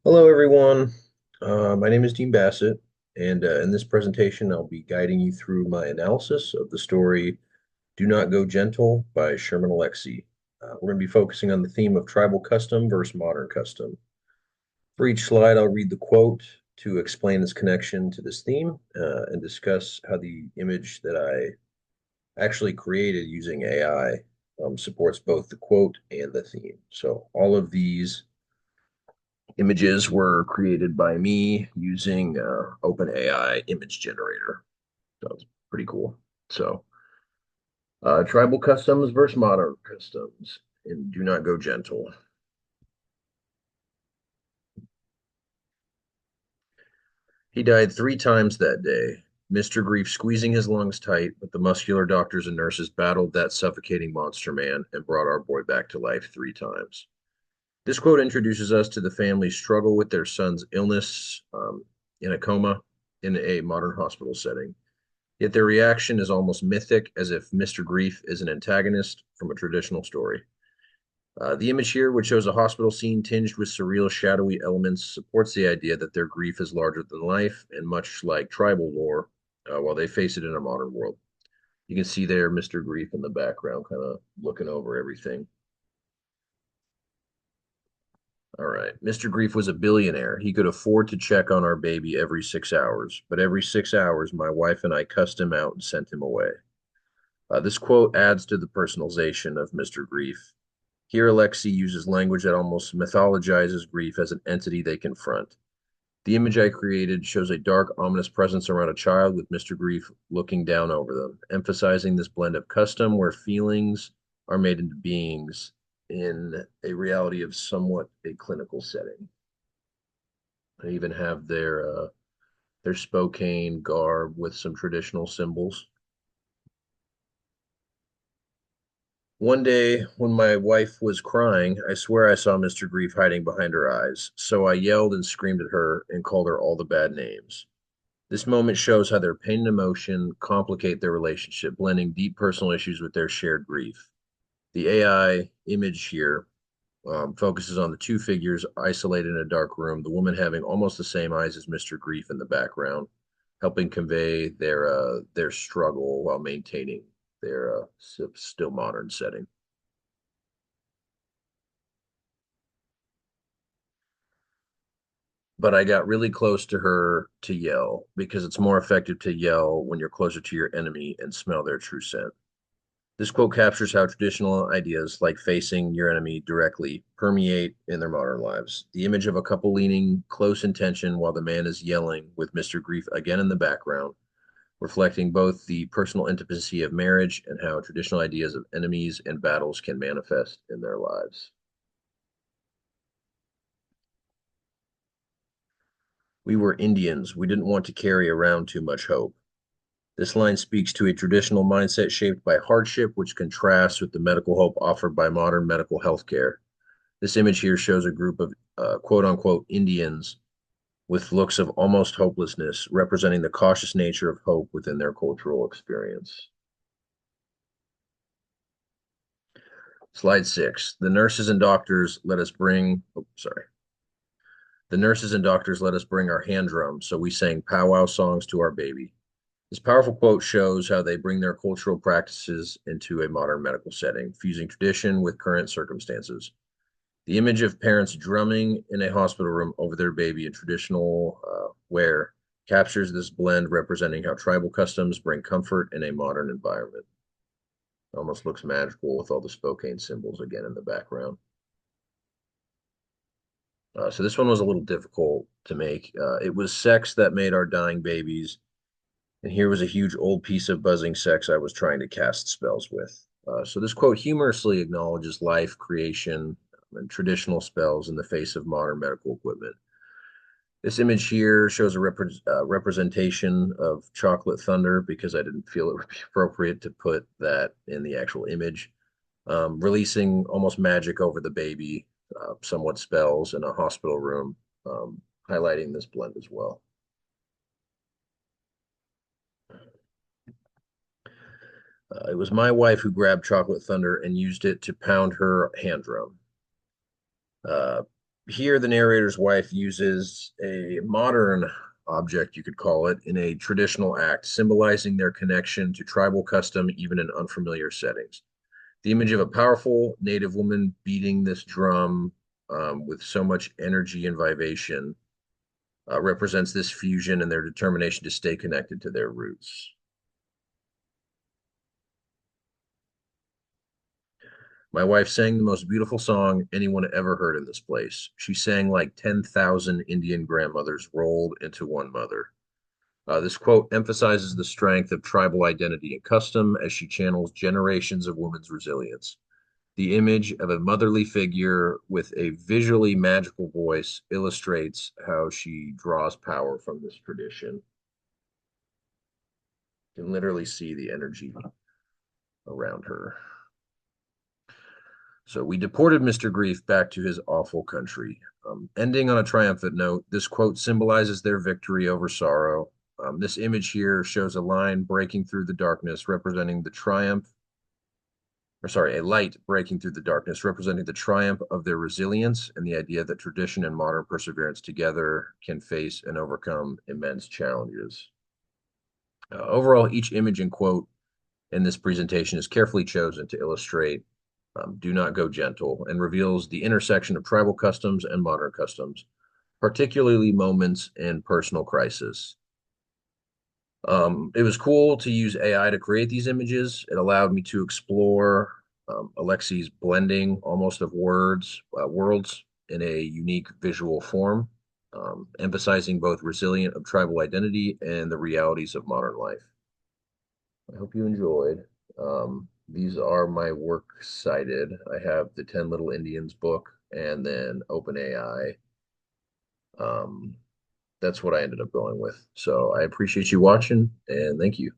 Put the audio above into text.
Hello, everyone. My name is Dean Bassett, and in this presentation, I'll be guiding you through my analysis of the story Do Not Go Gentle by Sherman Alexie. We're going to be focusing on the theme of tribal custom versus modern custom. For each slide, I'll read the quote to explain its connection to this theme and discuss how the image that I actually created using AI supports both the quote and the theme. So all of these images were created by me using OpenAI image generator. So it's pretty cool. So tribal customs versus modern customs, and do not go gentle. He died 3 times that day. Mr. Grief squeezing his lungs tight, but the muscular doctors and nurses battled that suffocating monster man and brought our boy back to life 3 times. This quote introduces us to the family's struggle with their son's illness in a coma in a modern hospital setting. Yet their reaction is almost mythic, as if Mr. Grief is an antagonist from a traditional story. The image here, which shows a hospital scene tinged with surreal, shadowy elements, supports the idea that their grief is larger than life and much like tribal lore, while they face it in a modern world. You can see there Mr. Grief in the background, kind of looking over everything. All right. Mr. Grief was a billionaire. He could afford to check on our baby every 6 hours, but every 6 hours, my wife and I cussed him out and sent him away. This quote adds to the personalization of Mr. Grief. Here, Alexei uses language that almost mythologizes grief as an entity they confront. The image I created shows a dark, ominous presence around a child with Mr. Grief looking down over them, emphasizing this blend of custom where feelings are made into beings in a reality of somewhat a clinical setting. They even have their Spokane garb with some traditional symbols. One day, when my wife was crying, I swear I saw Mr. Grief hiding behind her eyes. So I yelled and screamed at her and called her all the bad names. This moment shows how their pain and emotion complicate their relationship, blending deep personal issues with their shared grief. The AI image here focuses on the two figures isolated in a dark room, the woman having almost the same eyes as Mr. Grief in the background, helping convey their struggle while maintaining their still modern setting. But I got really close to her to yell because it's more effective to yell when you're closer to your enemy and smell their true scent. This quote captures how traditional ideas like facing your enemy directly permeate in their modern lives. The image of a couple leaning close in tension while the man is yelling with Mr. Grief again in the background, reflecting both the personal intimacy of marriage and how traditional ideas of enemies and battles can manifest in their lives. We were Indians. We didn't want to carry around too much hope. This line speaks to a traditional mindset shaped by hardship, which contrasts with the medical hope offered by modern medical health care. This image here shows a group of quote unquote Indians with looks of almost hopelessness, representing the cautious nature of hope within their cultural experience. Slide 6. The nurses and doctors let us bring, oh, sorry. The nurses and doctors let us bring our hand drums, so we sang powwow songs to our baby. This powerful quote shows how they bring their cultural practices into a modern medical setting, fusing tradition with current circumstances. The image of parents drumming in a hospital room over their baby in traditional wear captures this blend, representing how tribal customs bring comfort in a modern environment. It almost looks magical with all the Spokane symbols again in the background. So this one was a little difficult to make. It was sex that made our dying babies, and here was a huge old piece of buzzing sex I was trying to cast spells with. So this quote humorously acknowledges life, creation, and traditional spells in the face of modern medical equipment. This image here shows a representation of chocolate thunder because I didn't feel it would be appropriate to put that in the actual image. Releasing almost magic over the baby, somewhat spells in a hospital room, highlighting this blend as well. It was my wife who grabbed chocolate thunder and used it to pound her hand drum. Uh, Here, the narrator's wife uses a modern object, you could call it, in a traditional act, symbolizing their connection to tribal custom, even in unfamiliar settings. The image of a powerful native woman beating this drum with so much energy and vivation represents this fusion and their determination to stay connected to their roots. My wife sang the most beautiful song anyone ever heard in this place. She sang like 10,000 Indian grandmothers rolled into one mother. This quote emphasizes the strength of tribal identity and custom as she channels generations of women's resilience. The image of a motherly figure with a visually magical voice illustrates how she draws power from this tradition. You can literally see the energy around her. So we deported Mr. Grief back to his awful country. Ending on a triumphant note, this quote symbolizes their victory over sorrow. This image here shows a line breaking through the darkness, representing the triumph, or sorry, a light breaking through the darkness, representing the triumph of their resilience and the idea that tradition and modern perseverance together can face and overcome immense challenges. Overall, each image and quote in this presentation is carefully chosen to illustrate Do Not Go Gentle and reveals the intersection of tribal customs and modern customs, particularly moments in personal crisis. It was cool to use AI to create these images. It allowed me to explore Alexi's blending almost of worlds in a unique visual form, emphasizing both resilient of tribal identity and the realities of modern life. I hope you enjoyed. These are my works cited. I have the 10 Little Indians book and then OpenAI. Um, that's what I ended up going with. So I appreciate you watching and thank you.